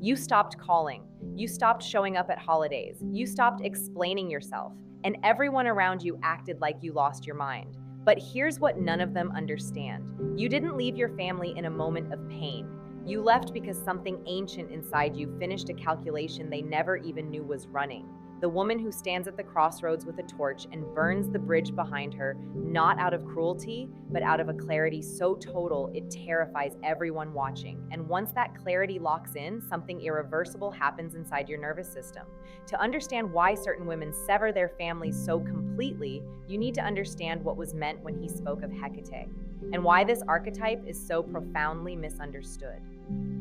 You stopped calling. You stopped showing up at holidays. You stopped explaining yourself. And everyone around you acted like you lost your mind. But here's what none of them understand. You didn't leave your family in a moment of pain. You left because something ancient inside you finished a calculation they never even knew was running. The woman who stands at the crossroads with a torch and burns the bridge behind her, not out of cruelty, but out of a clarity so total it terrifies everyone watching. And once that clarity locks in, something irreversible happens inside your nervous system. To understand why certain women sever their families so completely, you need to understand what was meant when he spoke of Hecate, and why this archetype is so profoundly misunderstood.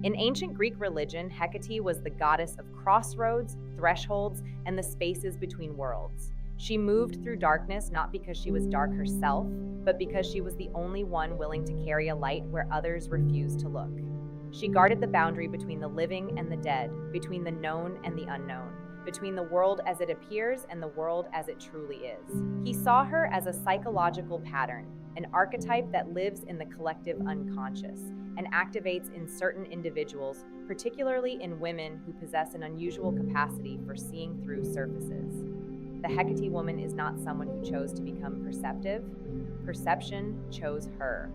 In ancient Greek religion, Hecate was the goddess of crossroads, thresholds, and the spaces between worlds. She moved through darkness not because she was dark herself, but because she was the only one willing to carry a light where others refused to look. She guarded the boundary between the living and the dead, between the known and the unknown, between the world as it appears and the world as it truly is. He saw her as a psychological pattern, an archetype that lives in the collective unconscious and activates in certain individuals, particularly in women who possess an unusual capacity for seeing through surfaces. The Hecate woman is not someone who chose to become perceptive. Perception chose her.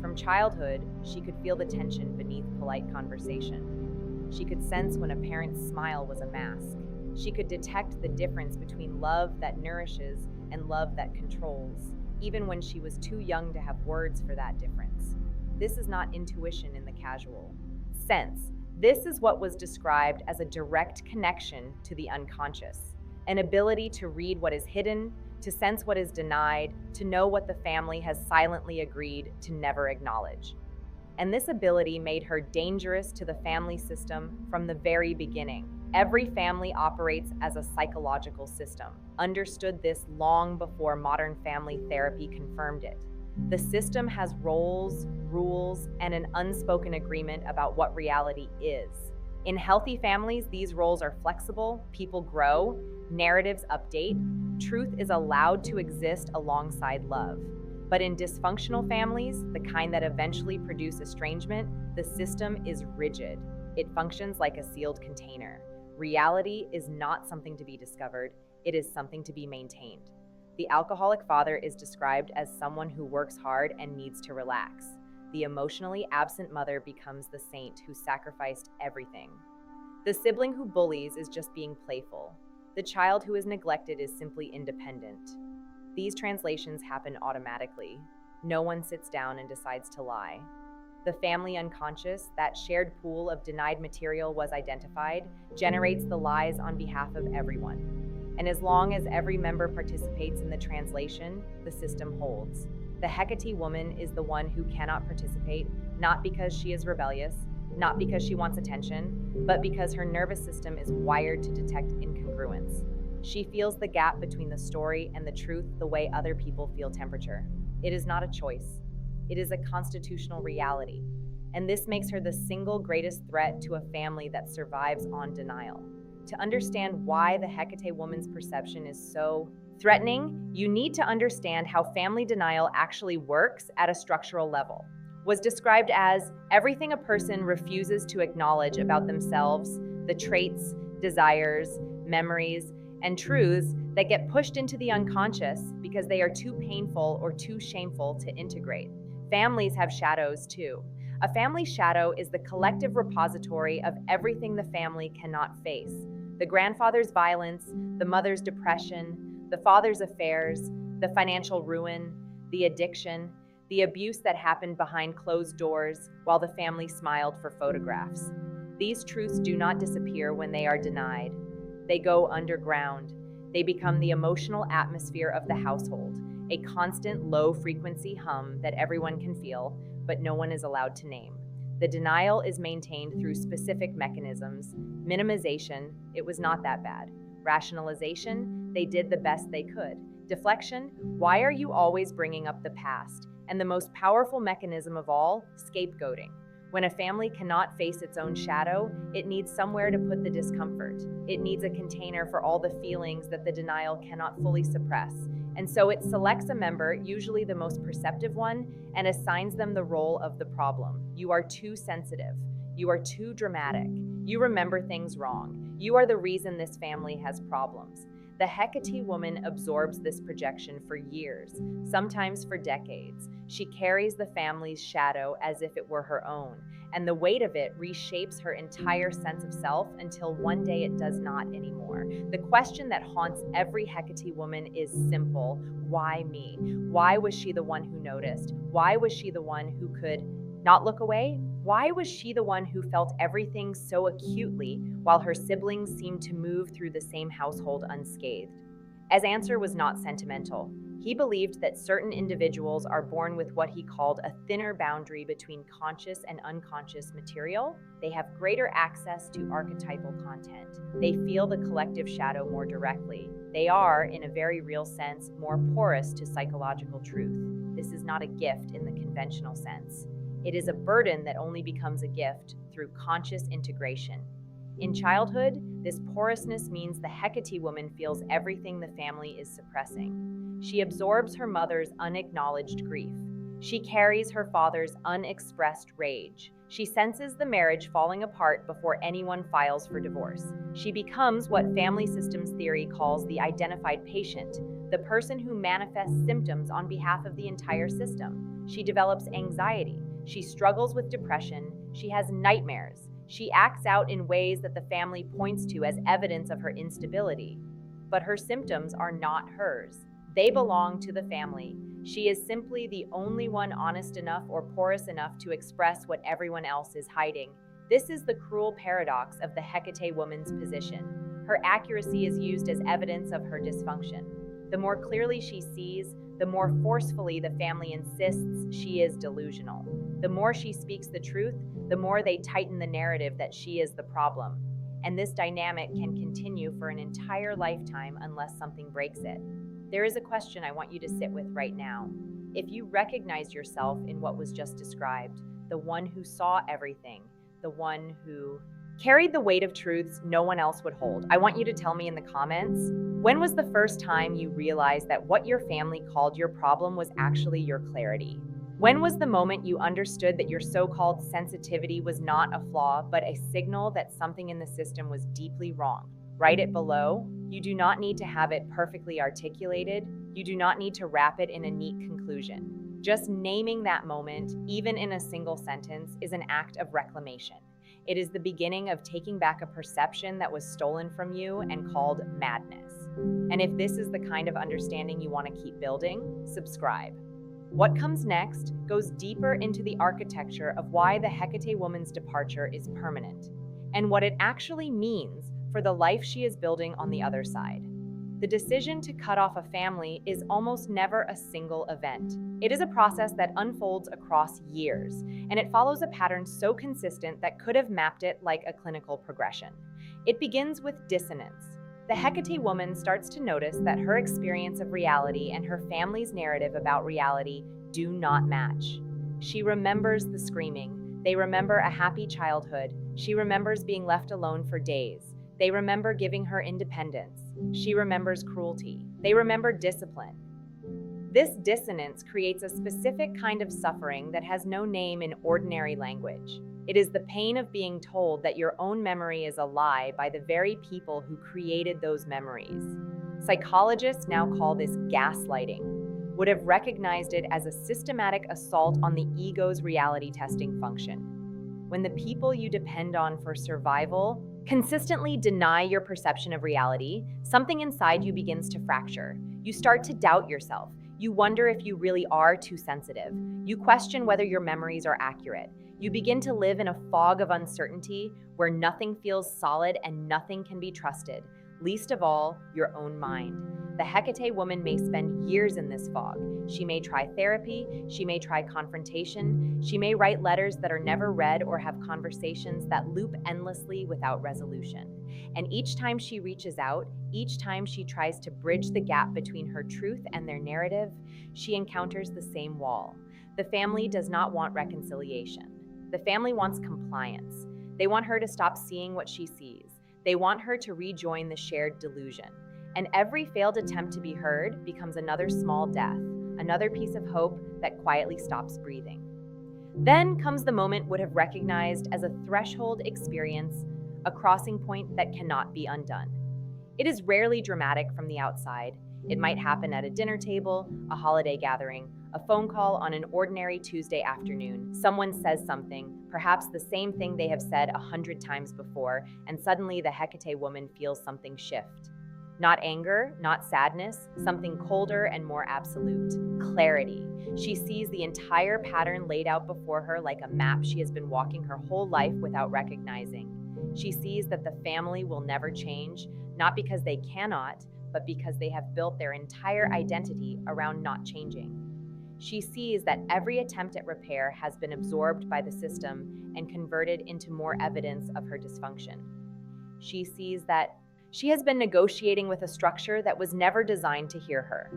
From childhood, she could feel the tension beneath polite conversation. She could sense when a parent's smile was a mask. She could detect the difference between love that nourishes and love that controls, even when she was too young to have words for that difference. This is not intuition in the casual sense. This is what was described as a direct connection to the unconscious, an ability to read what is hidden, to sense what is denied, to know what the family has silently agreed to never acknowledge. And this ability made her dangerous to the family system from the very beginning. Every family operates as a psychological system. Understood this long before modern family therapy confirmed it. The system has roles, rules, and an unspoken agreement about what reality is. In healthy families, these roles are flexible, people grow, narratives update, truth is allowed to exist alongside love. But in dysfunctional families, the kind that eventually produce estrangement, the system is rigid. It functions like a sealed container. Reality is not something to be discovered, it is something to be maintained. The alcoholic father is described as someone who works hard and needs to relax. The emotionally absent mother becomes the saint who sacrificed everything. The sibling who bullies is just being playful. The child who is neglected is simply independent. These translations happen automatically. No one sits down and decides to lie. The family unconscious, that shared pool of denied material was identified, generates the lies on behalf of everyone. And as long as every member participates in the translation, the system holds. The Hecate woman is the one who cannot participate, not because she is rebellious, not because she wants attention, but because her nervous system is wired to detect incongruence. She feels the gap between the story and the truth the way other people feel temperature. It is not a choice. It is a constitutional reality. And this makes her the single greatest threat to a family that survives on denial. To understand why the Hecate woman's perception is so threatening, you need to understand how family denial actually works at a structural level. Was described as everything a person refuses to acknowledge about themselves, the traits, desires, memories, and truths that get pushed into the unconscious because they are too painful or too shameful to integrate. Families have shadows too. A family shadow is the collective repository of everything the family cannot face. The grandfather's violence, the mother's depression, the father's affairs, the financial ruin, the addiction, the abuse that happened behind closed doors while the family smiled for photographs. These truths do not disappear when they are denied. They go underground. They become the emotional atmosphere of the household, a constant low-frequency hum that everyone can feel, but no one is allowed to name. The denial is maintained through specific mechanisms. Minimization, it was not that bad. Rationalization, they did the best they could. Deflection, why are you always bringing up the past? And the most powerful mechanism of all, scapegoating. When a family cannot face its own shadow, it needs somewhere to put the discomfort. It needs a container for all the feelings that the denial cannot fully suppress. And so it selects a member, usually the most perceptive one, and assigns them the role of the problem. You are too sensitive. You are too dramatic. You remember things wrong. You are the reason this family has problems. The Hecate woman absorbs this projection for years, sometimes for decades. She carries the family's shadow as if it were her own, and the weight of it reshapes her entire sense of self until one day it does not anymore. The question that haunts every Hecate woman is simple: why me? Why was she the one who noticed? Why was she the one who could not look away? Why was she the one who felt everything so acutely while her siblings seemed to move through the same household unscathed? As answer was not sentimental. He believed that certain individuals are born with what he called a thinner boundary between conscious and unconscious material. They have greater access to archetypal content. They feel the collective shadow more directly. They are, in a very real sense, more porous to psychological truth. This is not a gift in the conventional sense. It is a burden that only becomes a gift through conscious integration. In childhood, this porousness means the Hecate woman feels everything the family is suppressing. She absorbs her mother's unacknowledged grief. She carries her father's unexpressed rage. She senses the marriage falling apart before anyone files for divorce. She becomes what family systems theory calls the identified patient, the person who manifests symptoms on behalf of the entire system. She develops anxiety. She struggles with depression. She has nightmares. She acts out in ways that the family points to as evidence of her instability. But her symptoms are not hers. They belong to the family. She is simply the only one honest enough or porous enough to express what everyone else is hiding. This is the cruel paradox of the Hecate woman's position. Her accuracy is used as evidence of her dysfunction. The more clearly she sees, the more forcefully the family insists she is delusional. The more she speaks the truth, the more they tighten the narrative that she is the problem. And this dynamic can continue for an entire lifetime unless something breaks it. There is a question I want you to sit with right now. If you recognize yourself in what was just described, the one who saw everything, the one who carried the weight of truths no one else would hold, I want you to tell me in the comments, when was the first time you realized that what your family called your problem was actually your clarity? When was the moment you understood that your so-called sensitivity was not a flaw, but a signal that something in the system was deeply wrong? Write it below. You do not need to have it perfectly articulated. You do not need to wrap it in a neat conclusion. Just naming that moment, even in a single sentence, is an act of reclamation. It is the beginning of taking back a perception that was stolen from you and called madness. And if this is the kind of understanding you want to keep building, subscribe. What comes next goes deeper into the architecture of why the Hecate woman's departure is permanent, and what it actually means for the life she is building on the other side. The decision to cut off a family is almost never a single event. It is a process that unfolds across years, and it follows a pattern so consistent that could have mapped it like a clinical progression. It begins with dissonance. The Hecate woman starts to notice that her experience of reality and her family's narrative about reality do not match. She remembers the screaming. They remember a happy childhood. She remembers being left alone for days. They remember giving her independence. She remembers cruelty. They remember discipline. This dissonance creates a specific kind of suffering that has no name in ordinary language. It is the pain of being told that your own memory is a lie by the very people who created those memories. Psychologists now call this gaslighting, would have recognized it as a systematic assault on the ego's reality testing function. When the people you depend on for survival consistently deny your perception of reality, something inside you begins to fracture. You start to doubt yourself. You wonder if you really are too sensitive. You question whether your memories are accurate. You begin to live in a fog of uncertainty where nothing feels solid and nothing can be trusted, least of all, your own mind. The Hecate woman may spend years in this fog. She may try therapy, she may try confrontation, she may write letters that are never read or have conversations that loop endlessly without resolution. And each time she reaches out, each time she tries to bridge the gap between her truth and their narrative, she encounters the same wall. The family does not want reconciliation. The family wants compliance. They want her to stop seeing what she sees. They want her to rejoin the shared delusion. And every failed attempt to be heard becomes another small death, another piece of hope that quietly stops breathing. Then comes the moment would have recognized as a threshold experience, a crossing point that cannot be undone. It is rarely dramatic from the outside. It might happen at a dinner table, a holiday gathering, a phone call on an ordinary Tuesday afternoon. Someone says something, perhaps the same thing they have said 100 times before, and suddenly the Hecate woman feels something shift. Not anger, not sadness, something colder and more absolute. Clarity. She sees the entire pattern laid out before her like a map she has been walking her whole life without recognizing. She sees that the family will never change, not because they cannot, but because they have built their entire identity around not changing. She sees that every attempt at repair has been absorbed by the system and converted into more evidence of her dysfunction. She sees that she has been negotiating with a structure that was never designed to hear her.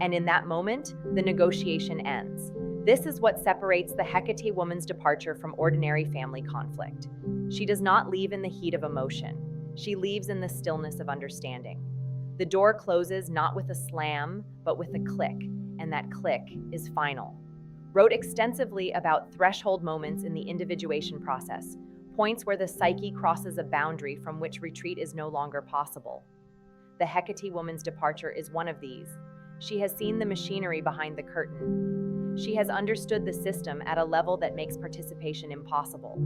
And in that moment, the negotiation ends. This is what separates the Hecate woman's departure from ordinary family conflict. She does not leave in the heat of emotion. She leaves in the stillness of understanding. The door closes not with a slam, but with a click, and that click is final. Wrote extensively about threshold moments in the individuation process, points where the psyche crosses a boundary from which retreat is no longer possible. The Hecate woman's departure is one of these. She has seen the machinery behind the curtain. She has understood the system at a level that makes participation impossible.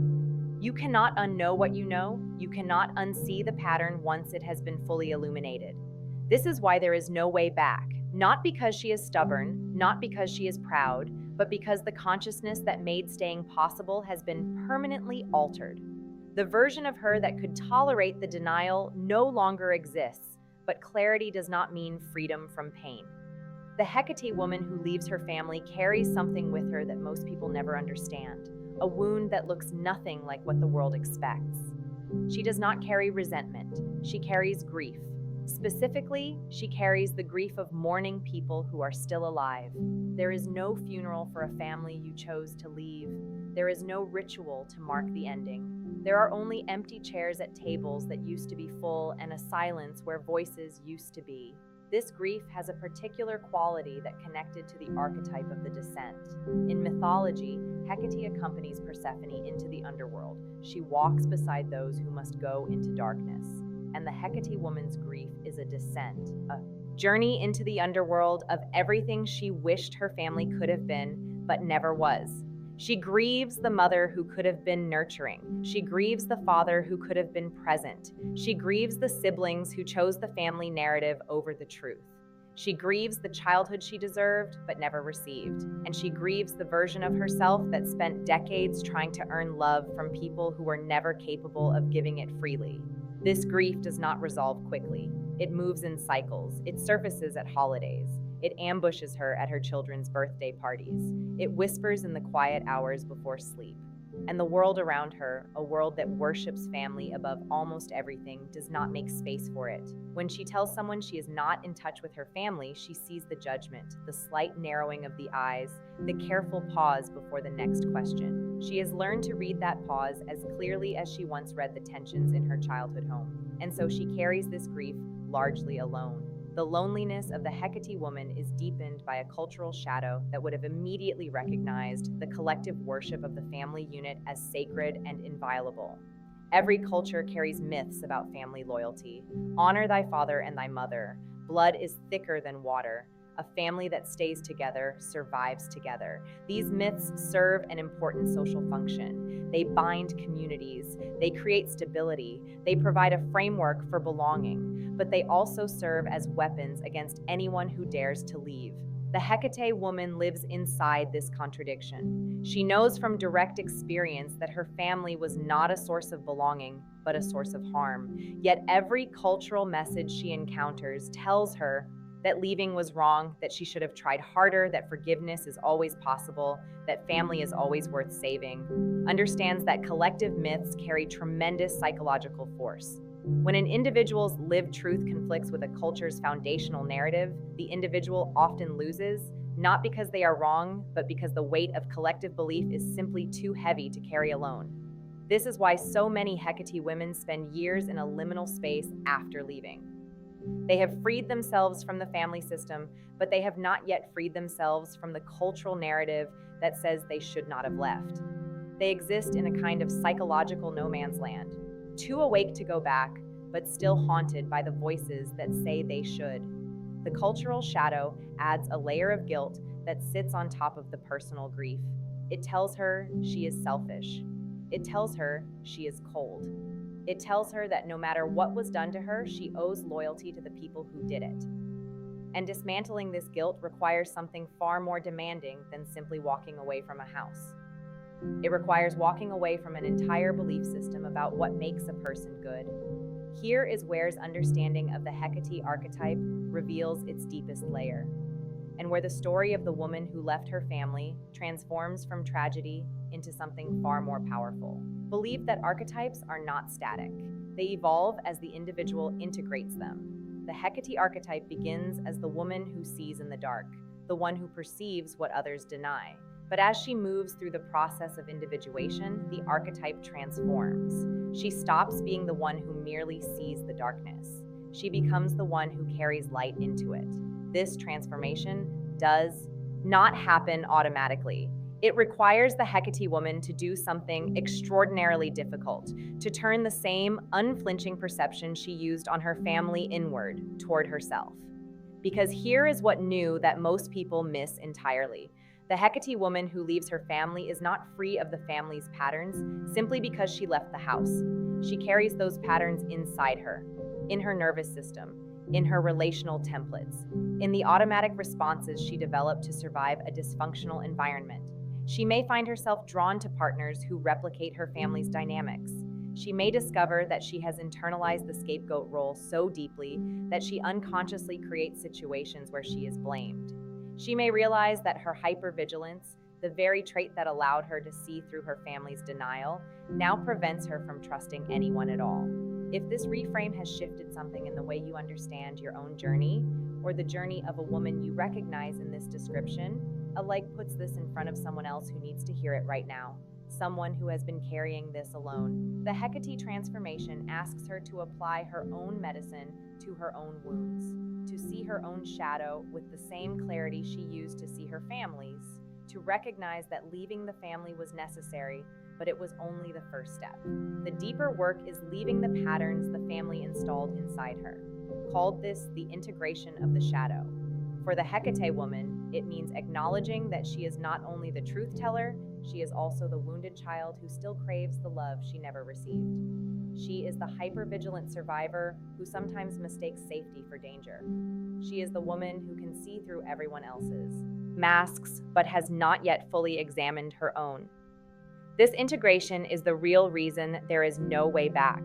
You cannot unknow what you know. You cannot unsee the pattern once it has been fully illuminated. This is why there is no way back, not because she is stubborn, not because she is proud, but because the consciousness that made staying possible has been permanently altered. The version of her that could tolerate the denial no longer exists, but clarity does not mean freedom from pain. The Hecate woman who leaves her family carries something with her that most people never understand, a wound that looks nothing like what the world expects. She does not carry resentment, she carries grief. Specifically, she carries the grief of mourning people who are still alive. There is no funeral for a family you chose to leave. There is no ritual to mark the ending. There are only empty chairs at tables that used to be full and a silence where voices used to be. This grief has a particular quality that connected to the archetype of the descent. In mythology, Hecate accompanies Persephone into the underworld. She walks beside those who must go into darkness. And the Hecate woman's grief is a descent, a journey into the underworld of everything she wished her family could have been, but never was. She grieves the mother who could have been nurturing. She grieves the father who could have been present. She grieves the siblings who chose the family narrative over the truth. She grieves the childhood she deserved, but never received. And she grieves the version of herself that spent decades trying to earn love from people who were never capable of giving it freely. This grief does not resolve quickly. It moves in cycles. It surfaces at holidays. It ambushes her at her children's birthday parties. It whispers in the quiet hours before sleep. And the world around her, a world that worships family above almost everything, does not make space for it. When she tells someone she is not in touch with her family, she sees the judgment, the slight narrowing of the eyes, the careful pause before the next question. She has learned to read that pause as clearly as she once read the tensions in her childhood home. And so she carries this grief largely alone. The loneliness of the Hecate woman is deepened by a cultural shadow that would have immediately recognized the collective worship of the family unit as sacred and inviolable. Every culture carries myths about family loyalty. Honor thy father and thy mother. Blood is thicker than water. A family that stays together survives together. These myths serve an important social function. They bind communities. They create stability. They provide a framework for belonging. But they also serve as weapons against anyone who dares to leave. The Hecate woman lives inside this contradiction. She knows from direct experience that her family was not a source of belonging, but a source of harm. Yet every cultural message she encounters tells her that leaving was wrong, that she should have tried harder, that forgiveness is always possible, that family is always worth saving. Understands that collective myths carry tremendous psychological force. When an individual's lived truth conflicts with a culture's foundational narrative, the individual often loses, not because they are wrong, but because the weight of collective belief is simply too heavy to carry alone. This is why so many Hecate women spend years in a liminal space after leaving. They have freed themselves from the family system, but they have not yet freed themselves from the cultural narrative that says they should not have left. They exist in a kind of psychological no man's land, too awake to go back, but still haunted by the voices that say they should. The cultural shadow adds a layer of guilt that sits on top of the personal grief. It tells her she is selfish. It tells her she is cold. It tells her that no matter what was done to her, she owes loyalty to the people who did it. And dismantling this guilt requires something far more demanding than simply walking away from a house. It requires walking away from an entire belief system about what makes a person good. Here is where's understanding of the Hecate archetype reveals its deepest layer, and where the story of the woman who left her family transforms from tragedy into something far more powerful. Believe that archetypes are not static. They evolve as the individual integrates them. The Hecate archetype begins as the woman who sees in the dark, the one who perceives what others deny. But as she moves through the process of individuation, the archetype transforms. She stops being the one who merely sees the darkness. She becomes the one who carries light into it. This transformation does not happen automatically. It requires the Hecate woman to do something extraordinarily difficult, to turn the same unflinching perception she used on her family inward toward herself. Because here is what new that most people miss entirely. The Hecate woman who leaves her family is not free of the family's patterns simply because she left the house. She carries those patterns inside her, in her nervous system, in her relational templates, in the automatic responses she developed to survive a dysfunctional environment. She may find herself drawn to partners who replicate her family's dynamics. She may discover that she has internalized the scapegoat role so deeply that she unconsciously creates situations where she is blamed. She may realize that her hypervigilance, the very trait that allowed her to see through her family's denial, now prevents her from trusting anyone at all. If this reframe has shifted something in the way you understand your own journey, or the journey of a woman you recognize in this description, a like puts this in front of someone else who needs to hear it right now, someone who has been carrying this alone. The Hecate transformation asks her to apply her own medicine to her own wounds, to see her own shadow with the same clarity she used to see her family's, to recognize that leaving the family was necessary, but it was only the first step. The deeper work is leaving the patterns the family installed inside her. Called this the integration of the shadow. For the Hecate woman, it means acknowledging that she is not only the truth teller, she is also the wounded child who still craves the love she never received. She is the hypervigilant survivor who sometimes mistakes safety for danger. She is the woman who can see through everyone else's masks, but has not yet fully examined her own. This integration is the real reason there is no way back.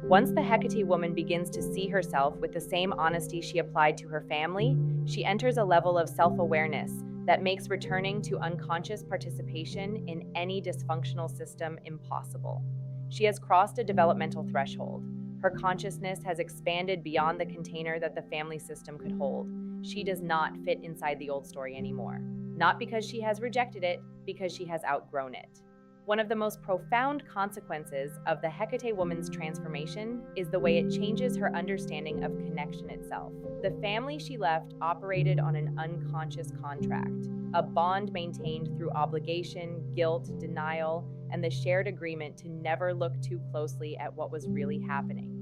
Once the Hecate woman begins to see herself with the same honesty she applied to her family, she enters a level of self-awareness that makes returning to unconscious participation in any dysfunctional system impossible. She has crossed a developmental threshold. Her consciousness has expanded beyond the container that the family system could hold. She does not fit inside the old story anymore. Not because she has rejected it, because she has outgrown it. One of the most profound consequences of the Hecate woman's transformation is the way it changes her understanding of connection itself. The family she left operated on an unconscious contract, a bond maintained through obligation, guilt, denial, and the shared agreement to never look too closely at what was really happening.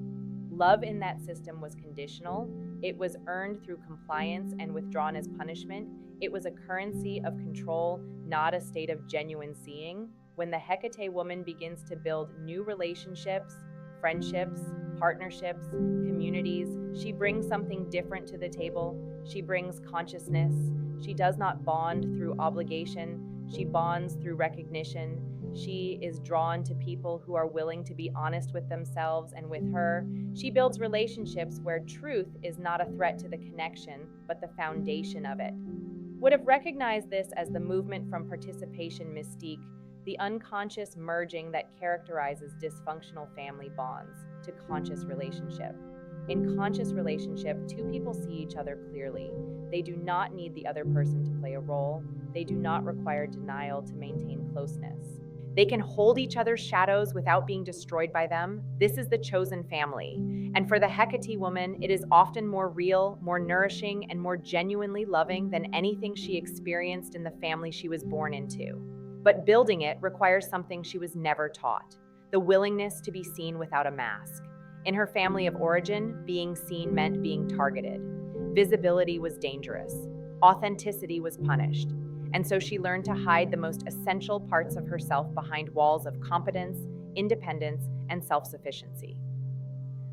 Love in that system was conditional. It was earned through compliance and withdrawn as punishment. It was a currency of control, not a state of genuine seeing. When the Hecate woman begins to build new relationships, friendships, partnerships, communities, she brings something different to the table. She brings consciousness. She does not bond through obligation. She bonds through recognition. She is drawn to people who are willing to be honest with themselves and with her. She builds relationships where truth is not a threat to the connection, but the foundation of it. Would have recognized this as the movement from participation mystique, the unconscious merging that characterizes dysfunctional family bonds, to conscious relationship. In conscious relationship, two people see each other clearly. They do not need the other person to play a role. They do not require denial to maintain closeness. They can hold each other's shadows without being destroyed by them. This is the chosen family. And for the Hecate woman, it is often more real, more nourishing, and more genuinely loving than anything she experienced in the family she was born into. But building it requires something she was never taught: the willingness to be seen without a mask. In her family of origin, being seen meant being targeted. Visibility was dangerous. Authenticity was punished. And so she learned to hide the most essential parts of herself behind walls of competence, independence, and self-sufficiency.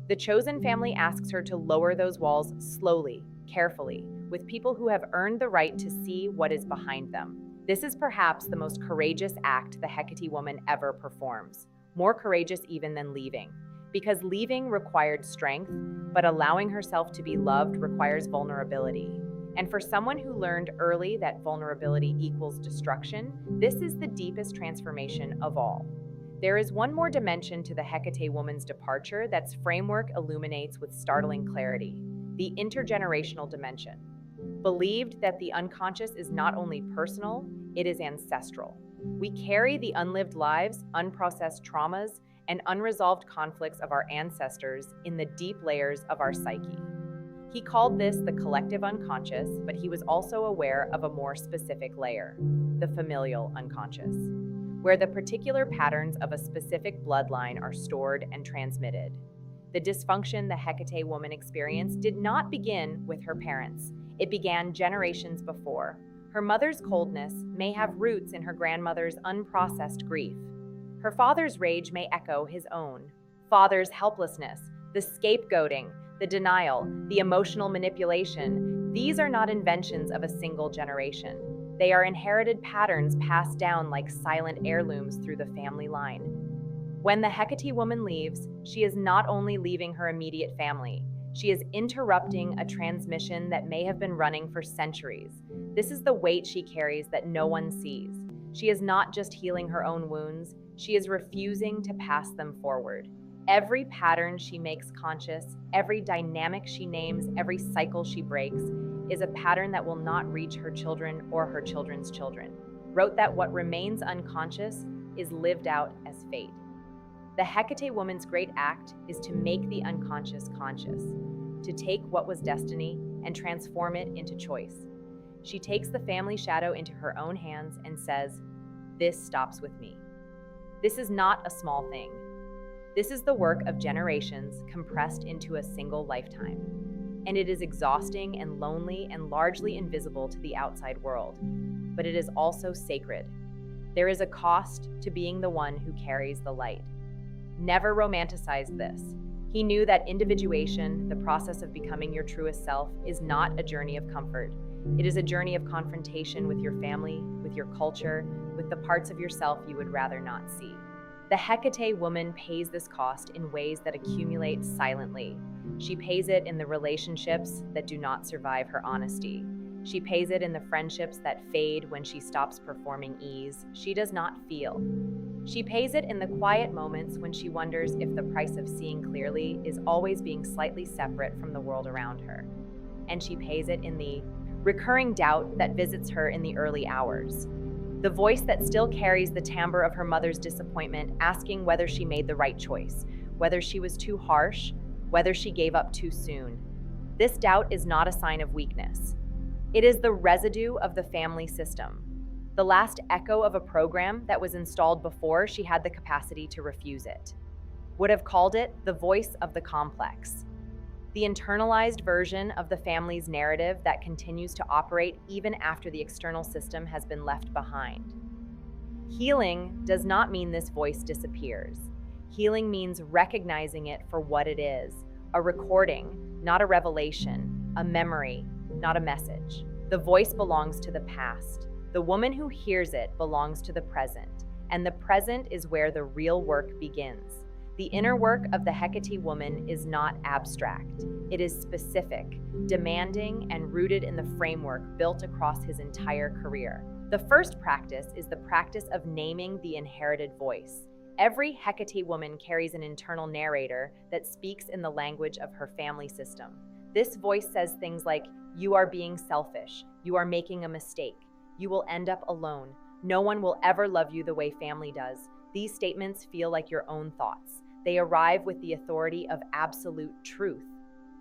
The chosen family asks her to lower those walls slowly, carefully, with people who have earned the right to see what is behind them. This is perhaps the most courageous act the Hecate woman ever performs, more courageous even than leaving. Because leaving required strength, but allowing herself to be loved requires vulnerability. And for someone who learned early that vulnerability equals destruction, this is the deepest transformation of all. There is one more dimension to the Hecate woman's departure that's framework illuminates with startling clarity: the intergenerational dimension. Believed that the unconscious is not only personal, it is ancestral. We carry the unlived lives, unprocessed traumas, and unresolved conflicts of our ancestors in the deep layers of our psyche. He called this the collective unconscious, but he was also aware of a more specific layer: the familial unconscious, where the particular patterns of a specific bloodline are stored and transmitted. The dysfunction the Hecate woman experienced did not begin with her parents. It began generations before. Her mother's coldness may have roots in her grandmother's unprocessed grief. Her father's rage may echo his own. Father's helplessness, the scapegoating, the denial, the emotional manipulation, these are not inventions of a single generation. They are inherited patterns passed down like silent heirlooms through the family line. When the Hecate woman leaves, she is not only leaving her immediate family, she is interrupting a transmission that may have been running for centuries. This is the weight she carries that no one sees. She is not just healing her own wounds, she is refusing to pass them forward. Every pattern she makes conscious, every dynamic she names, every cycle she breaks, is a pattern that will not reach her children or her children's children. Wrote that what remains unconscious is lived out as fate. The Hecate woman's great act is to make the unconscious conscious, to take what was destiny and transform it into choice. She takes the family shadow into her own hands and says, "This stops with me." This is not a small thing. This is the work of generations compressed into a single lifetime. And it is exhausting and lonely and largely invisible to the outside world. But it is also sacred. There is a cost to being the one who carries the light. Never romanticized this. He knew that individuation, the process of becoming your truest self, is not a journey of comfort. It is a journey of confrontation with your family, with your culture, with the parts of yourself you would rather not see. The Hecate woman pays this cost in ways that accumulate silently. She pays it in the relationships that do not survive her honesty. She pays it in the friendships that fade when she stops performing ease she does not feel. She pays it in the quiet moments when she wonders if the price of seeing clearly is always being slightly separate from the world around her. And she pays it in the recurring doubt that visits her in the early hours. The voice that still carries the timbre of her mother's disappointment, asking whether she made the right choice, whether she was too harsh, whether she gave up too soon. This doubt is not a sign of weakness. It is the residue of the family system, the last echo of a program that was installed before she had the capacity to refuse it. Would have called it the voice of the complex, the internalized version of the family's narrative that continues to operate even after the external system has been left behind. Healing does not mean this voice disappears. Healing means recognizing it for what it is: a recording, not a revelation, a memory, not a message. The voice belongs to the past. The woman who hears it belongs to the present, and the present is where the real work begins. The inner work of the Hecate woman is not abstract. It is specific, demanding, and rooted in the framework built across his entire career. The first practice is the practice of naming the inherited voice. Every Hecate woman carries an internal narrator that speaks in the language of her family system. This voice says things like, "You are being selfish. You are making a mistake. You will end up alone. No one will ever love you the way family does. These statements feel like your own thoughts. They arrive with the authority of absolute truth.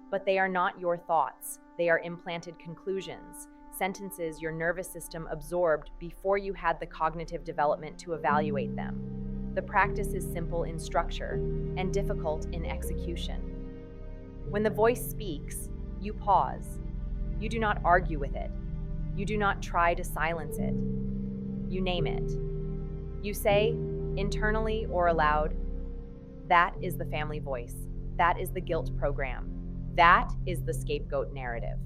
But they are not your thoughts. They are implanted conclusions, sentences your nervous system absorbed before you had the cognitive development to evaluate them. The practice is simple in structure and difficult in execution. When the voice speaks, you pause. You do not argue with it. You do not try to silence it. You name it. You say, internally or aloud, that is the family voice. That is the guilt program. That is the scapegoat narrative.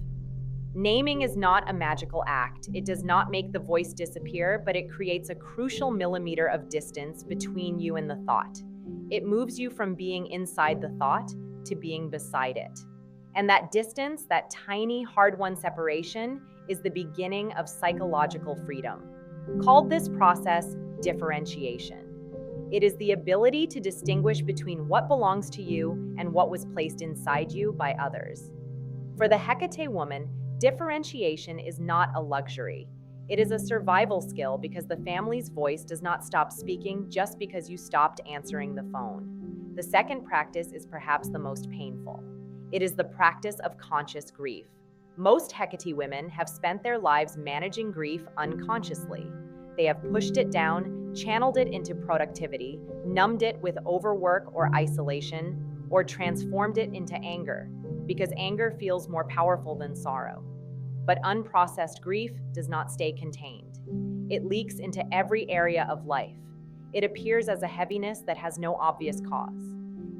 Naming is not a magical act. It does not make the voice disappear, but it creates a crucial millimeter of distance between you and the thought. It moves you from being inside the thought to being beside it. And that distance, that tiny, hard-won separation, is the beginning of psychological freedom. Called this process differentiation. It is the ability to distinguish between what belongs to you and what was placed inside you by others. For the Hecate woman, differentiation is not a luxury. It is a survival skill because the family's voice does not stop speaking just because you stopped answering the phone. The second practice is perhaps the most painful. It is the practice of conscious grief. Most Hecate women have spent their lives managing grief unconsciously. They have pushed it down, channeled it into productivity, numbed it with overwork or isolation, or transformed it into anger, because anger feels more powerful than sorrow. But unprocessed grief does not stay contained. It leaks into every area of life. It appears as a heaviness that has no obvious cause.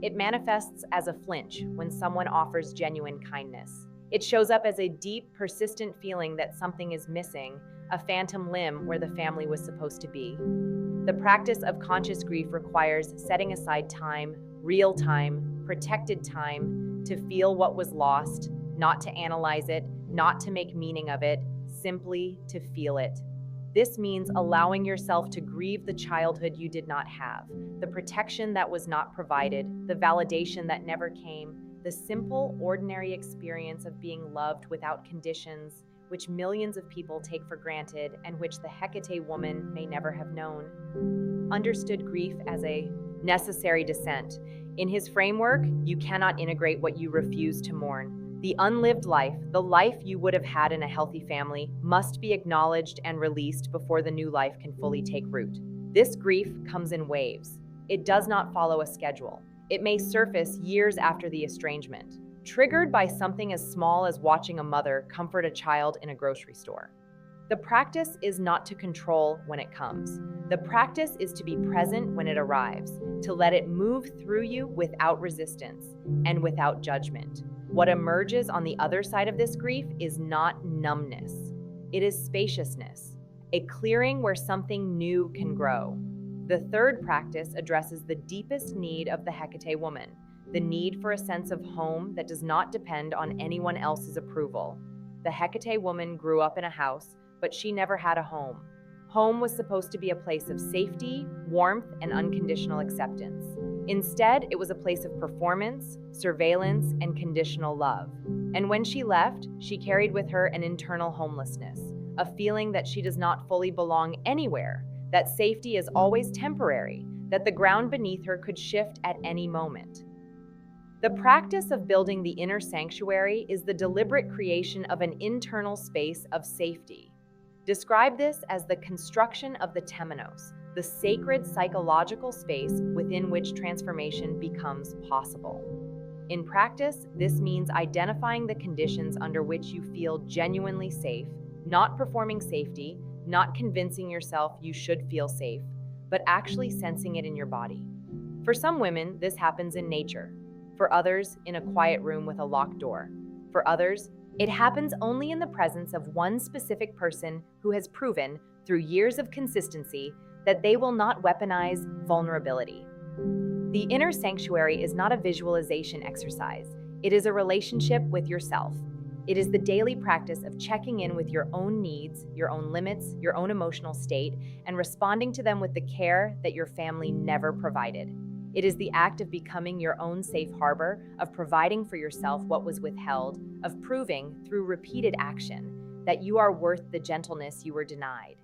It manifests as a flinch when someone offers genuine kindness. It shows up as a deep, persistent feeling that something is missing, a phantom limb where the family was supposed to be. The practice of conscious grief requires setting aside time, real time, protected time, to feel what was lost, not to analyze it, not to make meaning of it, simply to feel it. This means allowing yourself to grieve the childhood you did not have, the protection that was not provided, the validation that never came, the simple, ordinary experience of being loved without conditions, which millions of people take for granted and which the Hecate woman may never have known. Understood grief as a necessary descent. In his framework, you cannot integrate what you refuse to mourn. The unlived life, the life you would have had in a healthy family, must be acknowledged and released before the new life can fully take root. This grief comes in waves. It does not follow a schedule. It may surface years after the estrangement, triggered by something as small as watching a mother comfort a child in a grocery store. The practice is not to control when it comes. The practice is to be present when it arrives, to let it move through you without resistance and without judgment. What emerges on the other side of this grief is not numbness. It is spaciousness, a clearing where something new can grow. The third practice addresses the deepest need of the Hecate woman, the need for a sense of home that does not depend on anyone else's approval. The Hecate woman grew up in a house, but she never had a home. Home was supposed to be a place of safety, warmth, and unconditional acceptance. Instead, it was a place of performance, surveillance, and conditional love. And when she left, she carried with her an internal homelessness, a feeling that she does not fully belong anywhere, that safety is always temporary, that the ground beneath her could shift at any moment. The practice of building the inner sanctuary is the deliberate creation of an internal space of safety. Describe this as the construction of the temenos, the sacred psychological space within which transformation becomes possible. In practice, this means identifying the conditions under which you feel genuinely safe, not performing safety, not convincing yourself you should feel safe, but actually sensing it in your body. For some women, this happens in nature. For others, in a quiet room with a locked door. For others, it happens only in the presence of one specific person who has proven, through years of consistency, that they will not weaponize vulnerability. The inner sanctuary is not a visualization exercise. It is a relationship with yourself. It is the daily practice of checking in with your own needs, your own limits, your own emotional state, and responding to them with the care that your family never provided. It is the act of becoming your own safe harbor, of providing for yourself what was withheld, of proving, through repeated action, that you are worth the gentleness you were denied.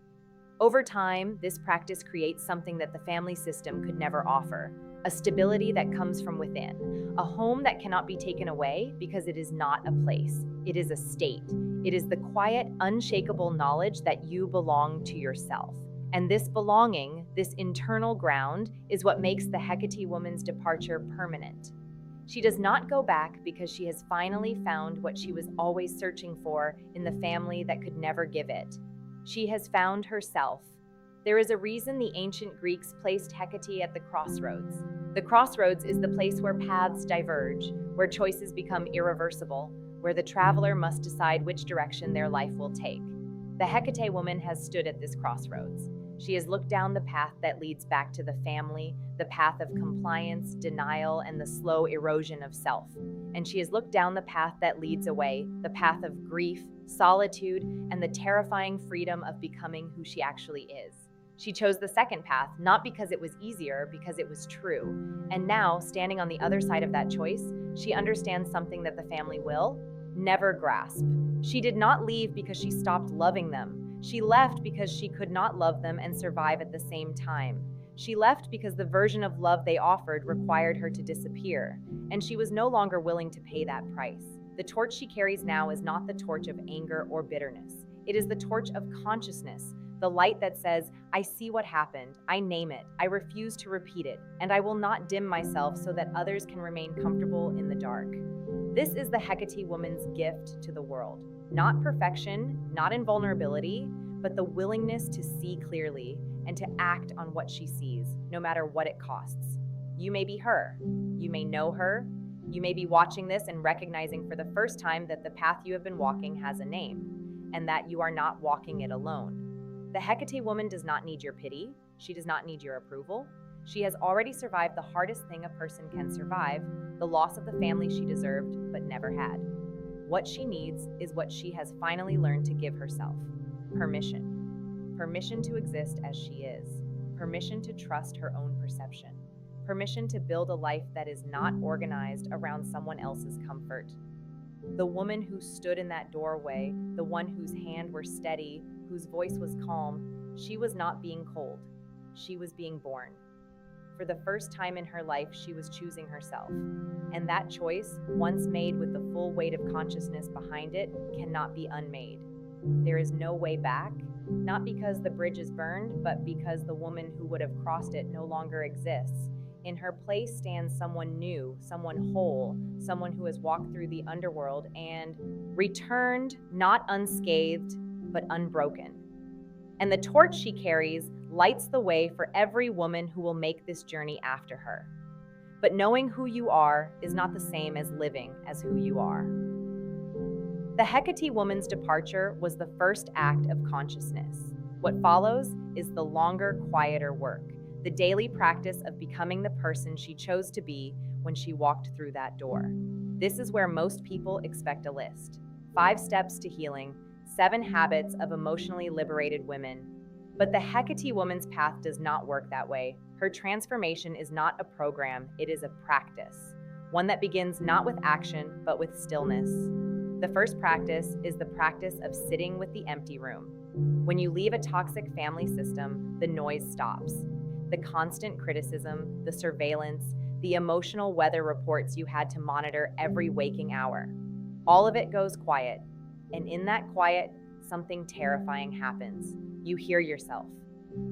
Over time, this practice creates something that the family system could never offer: a stability that comes from within, a home that cannot be taken away because it is not a place, it is a state. It is the quiet, unshakable knowledge that you belong to yourself. And this belonging, this internal ground, is what makes the Hecate woman's departure permanent. She does not go back because she has finally found what she was always searching for in the family that could never give it. She has found herself. There is a reason the ancient Greeks placed Hecate at the crossroads. The crossroads is the place where paths diverge, where choices become irreversible, where the traveler must decide which direction their life will take. The Hecate woman has stood at this crossroads. She has looked down the path that leads back to the family, the path of compliance, denial, and the slow erosion of self. And she has looked down the path that leads away, the path of grief, solitude, and the terrifying freedom of becoming who she actually is. She chose the second path, not because it was easier, because it was true. And now, standing on the other side of that choice, she understands something that the family will never grasp. She did not leave because she stopped loving them. She left because she could not love them and survive at the same time. She left because the version of love they offered required her to disappear, and she was no longer willing to pay that price. The torch she carries now is not the torch of anger or bitterness. It is the torch of consciousness, the light that says, I see what happened, I name it, I refuse to repeat it, and I will not dim myself so that others can remain comfortable in the dark. This is the Hecate woman's gift to the world. Not perfection, not invulnerability, but the willingness to see clearly and to act on what she sees, no matter what it costs. You may be her. You may know her. You may be watching this and recognizing for the first time that the path you have been walking has a name, and that you are not walking it alone. The Hecate woman does not need your pity. She does not need your approval. She has already survived the hardest thing a person can survive, the loss of the family she deserved but never had. What she needs is what she has finally learned to give herself: permission. Permission to exist as she is. Permission to trust her own perception. Permission to build a life that is not organized around someone else's comfort. The woman who stood in that doorway, the one whose hand were steady, whose voice was calm, she was not being cold. She was being born. For the first time in her life, she was choosing herself. And that choice, once made with the full weight of consciousness behind it, cannot be unmade. There is no way back, not because the bridge is burned, but because the woman who would have crossed it no longer exists. In her place stands someone new, someone whole, someone who has walked through the underworld and returned not unscathed, but unbroken. And the torch she carries lights the way for every woman who will make this journey after her. But knowing who you are is not the same as living as who you are. The Hecate woman's departure was the first act of consciousness. What follows is the longer, quieter work, the daily practice of becoming the person she chose to be when she walked through that door. This is where most people expect a list: 5 steps to healing, 7 habits of emotionally liberated women. But the Hecate woman's path does not work that way. Her transformation is not a program, it is a practice. One that begins not with action, but with stillness. The first practice is the practice of sitting with the empty room. When you leave a toxic family system, the noise stops. The constant criticism, the surveillance, the emotional weather reports you had to monitor every waking hour. All of it goes quiet. And in that quiet, something terrifying happens. You hear yourself.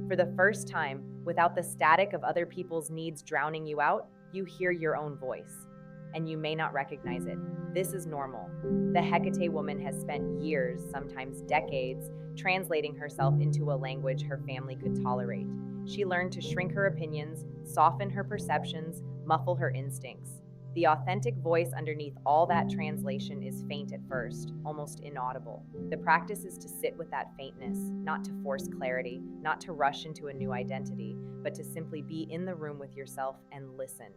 For the first time, without the static of other people's needs drowning you out, you hear your own voice. And you may not recognize it. This is normal. The Hecate woman has spent years, sometimes decades, translating herself into a language her family could tolerate. She learned to shrink her opinions, soften her perceptions, muffle her instincts. The authentic voice underneath all that translation is faint at first, almost inaudible. The practice is to sit with that faintness, not to force clarity, not to rush into a new identity, but to simply be in the room with yourself and listen.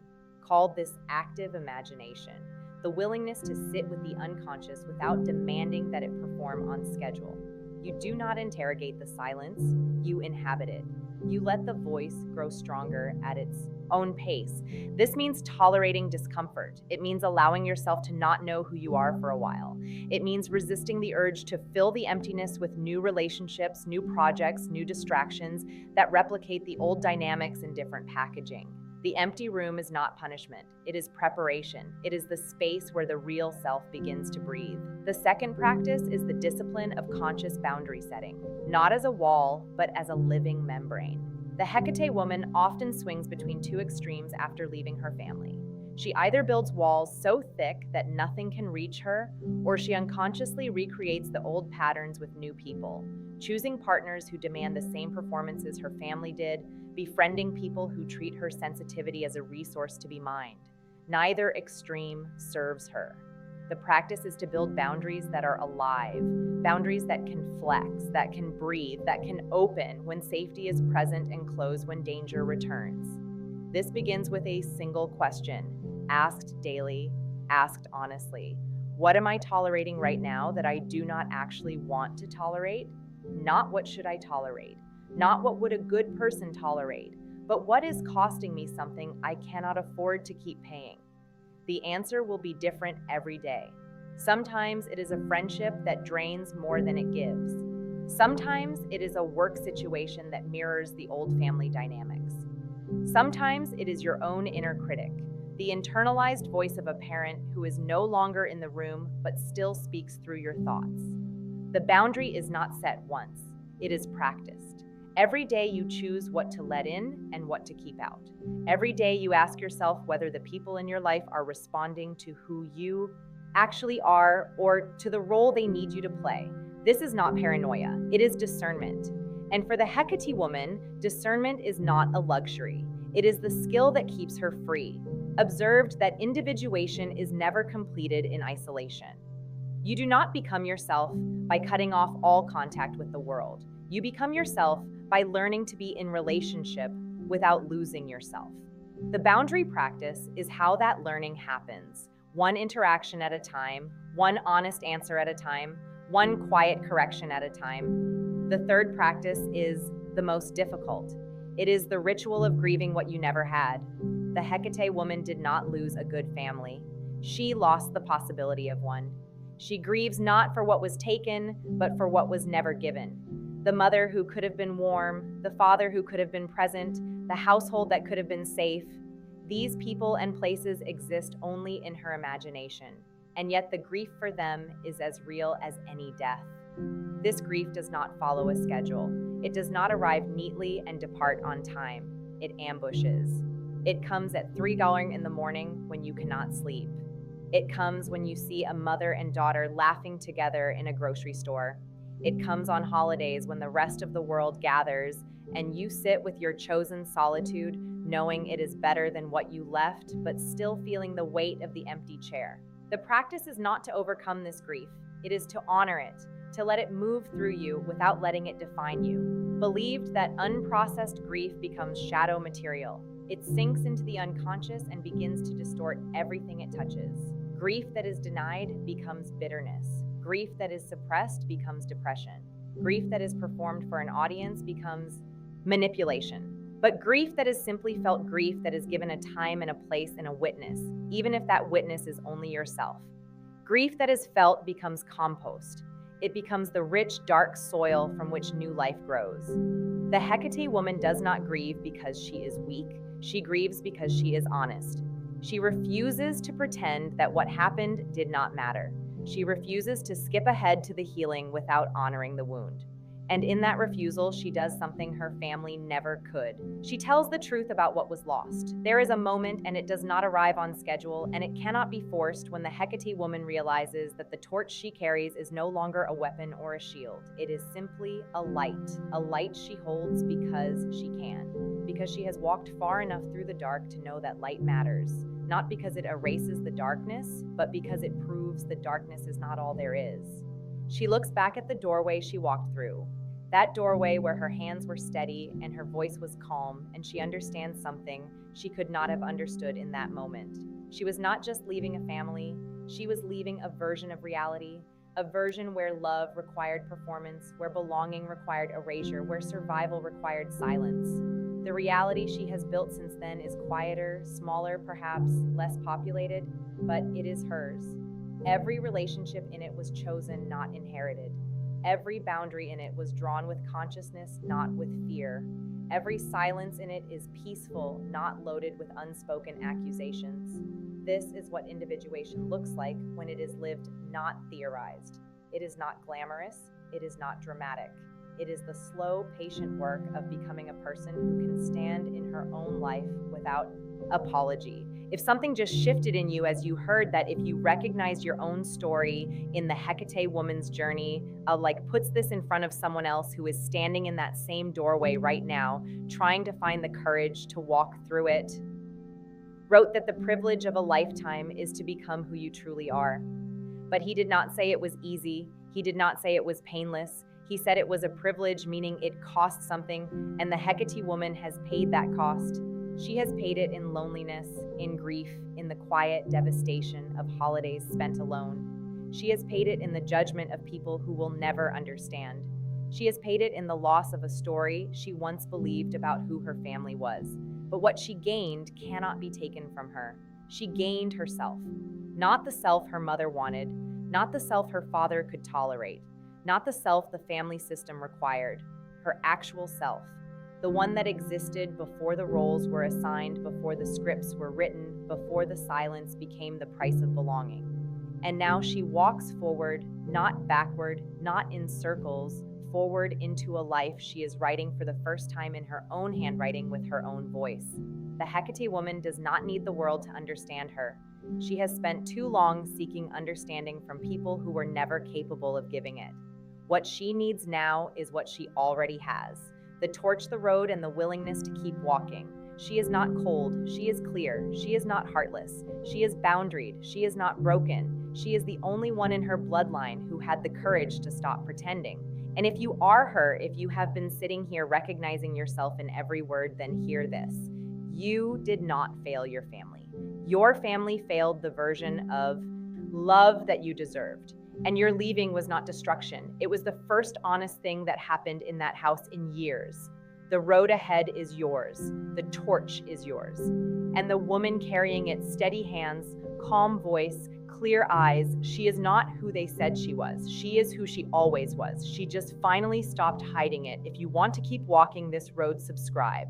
Called this active imagination, the willingness to sit with the unconscious without demanding that it perform on schedule. You do not interrogate the silence, you inhabit it. You let the voice grow stronger at its own pace. This means tolerating discomfort. It means allowing yourself to not know who you are for a while. It means resisting the urge to fill the emptiness with new relationships, new projects, new distractions that replicate the old dynamics in different packaging. The empty room is not punishment. It is preparation. It is the space where the real self begins to breathe. The second practice is the discipline of conscious boundary setting, not as a wall, but as a living membrane. The Hecate woman often swings between two extremes after leaving her family. She either builds walls so thick that nothing can reach her, or she unconsciously recreates the old patterns with new people, choosing partners who demand the same performances her family did, befriending people who treat her sensitivity as a resource to be mined. Neither extreme serves her. The practice is to build boundaries that are alive, boundaries that can flex, that can breathe, that can open when safety is present and close when danger returns. This begins with a single question, asked daily, asked honestly. What am I tolerating right now that I do not actually want to tolerate? Not what should I tolerate? Not what would a good person tolerate, but what is costing me something I cannot afford to keep paying? The answer will be different every day. Sometimes it is a friendship that drains more than it gives. Sometimes it is a work situation that mirrors the old family dynamics. Sometimes it is your own inner critic, the internalized voice of a parent who is no longer in the room but still speaks through your thoughts. The boundary is not set once, it is practiced. Every day you choose what to let in and what to keep out. Every day you ask yourself whether the people in your life are responding to who you actually are or to the role they need you to play. This is not paranoia, it is discernment. And for the Hecate woman, discernment is not a luxury. It is the skill that keeps her free. Observed that individuation is never completed in isolation. You do not become yourself by cutting off all contact with the world. You become yourself by learning to be in relationship without losing yourself. The boundary practice is how that learning happens, one interaction at a time, one honest answer at a time, one quiet correction at a time. The third practice is the most difficult. It is the ritual of grieving what you never had. The Hecate woman did not lose a good family. She lost the possibility of one. She grieves not for what was taken, but for what was never given. The mother who could have been warm, the father who could have been present, the household that could have been safe. These people and places exist only in her imagination, and yet the grief for them is as real as any death. This grief does not follow a schedule. It does not arrive neatly and depart on time. It ambushes. It comes at 3 in the morning when you cannot sleep. It comes when you see a mother and daughter laughing together in a grocery store. It comes on holidays when the rest of the world gathers and you sit with your chosen solitude, knowing it is better than what you left, but still feeling the weight of the empty chair. The practice is not to overcome this grief. It is to honor it, to let it move through you without letting it define you. Believed that unprocessed grief becomes shadow material. It sinks into the unconscious and begins to distort everything it touches. Grief that is denied becomes bitterness. Grief that is suppressed becomes depression. Grief that is performed for an audience becomes manipulation. But grief that is simply felt, grief that is given a time and a place and a witness, even if that witness is only yourself. Grief that is felt becomes compost. It becomes the rich, dark soil from which new life grows. The Hecate woman does not grieve because she is weak. She grieves because she is honest. She refuses to pretend that what happened did not matter. She refuses to skip ahead to the healing without honoring the wound. And in that refusal, she does something her family never could. She tells the truth about what was lost. There is a moment, and it does not arrive on schedule, and it cannot be forced, when the Hecate woman realizes that the torch she carries is no longer a weapon or a shield. It is simply a light she holds because she can, because she has walked far enough through the dark to know that light matters, not because it erases the darkness, but because it proves the darkness is not all there is. She looks back at the doorway she walked through, that doorway where her hands were steady and her voice was calm, and she understands something she could not have understood in that moment. She was not just leaving a family, she was leaving a version of reality, A version where love required performance, where belonging required erasure, where survival required silence. The reality she has built since then is quieter, smaller perhaps, less populated, but it is hers. Every relationship in it was chosen, not inherited. Every boundary in it was drawn with consciousness, not with fear. Every silence in it is peaceful, not loaded with unspoken accusations. This is what individuation looks like when it is lived, not theorized. It is not glamorous, it is not dramatic. It is the slow, patient work of becoming a person who can stand in her own life without apology. If something just shifted in you as you heard that, if you recognize your own story in the Hecate woman's journey, puts this in front of someone else who is standing in that same doorway right now, trying to find the courage to walk through it, wrote that the privilege of a lifetime is to become who you truly are. But he did not say it was easy. He did not say it was painless. He said it was a privilege, meaning it cost something, and the Hecate woman has paid that cost. She has paid it in loneliness, in grief, in the quiet devastation of holidays spent alone. She has paid it in the judgment of people who will never understand. She has paid it in the loss of a story she once believed about who her family was. But what she gained cannot be taken from her. She gained herself. Not the self her mother wanted, not the self her father could tolerate, not the self the family system required, her actual self. The one that existed before the roles were assigned, before the scripts were written, before the silence became the price of belonging. And now she walks forward, not backward, not in circles, forward into a life she is writing for the first time in her own handwriting with her own voice. The Hecate woman does not need the world to understand her. She has spent too long seeking understanding from people who were never capable of giving it. What she needs now is what she already has: the torch, the road, and the willingness to keep walking. She is not cold, she is clear, she is not heartless, she is boundaried, she is not broken. She is the only one in her bloodline who had the courage to stop pretending. And if you are her, if you have been sitting here recognizing yourself in every word, then hear this. You did not fail your family. Your family failed the version of love that you deserved. And your leaving was not destruction. It was the first honest thing that happened in that house in years. The road ahead is yours. The torch is yours. And the woman carrying it, steady hands, calm voice, clear eyes, she is not who they said she was. She is who she always was. She just finally stopped hiding it. If you want to keep walking this road, subscribe.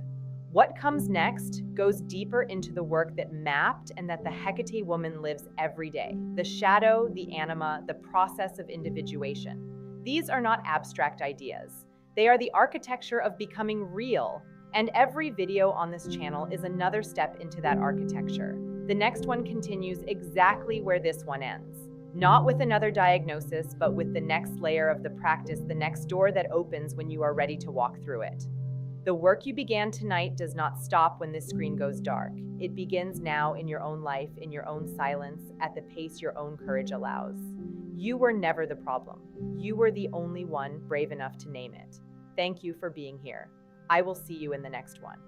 What comes next goes deeper into the work that mapped and that the Hecate woman lives every day. The shadow, the anima, the process of individuation. These are not abstract ideas. They are the architecture of becoming real. And every video on this channel is another step into that architecture. The next one continues exactly where this one ends. Not with another diagnosis, but with the next layer of the practice, the next door that opens when you are ready to walk through it. The work you began tonight does not stop when this screen goes dark. It begins now in your own life, in your own silence, at the pace your own courage allows. You were never the problem. You were the only one brave enough to name it. Thank you for being here. I will see you in the next one.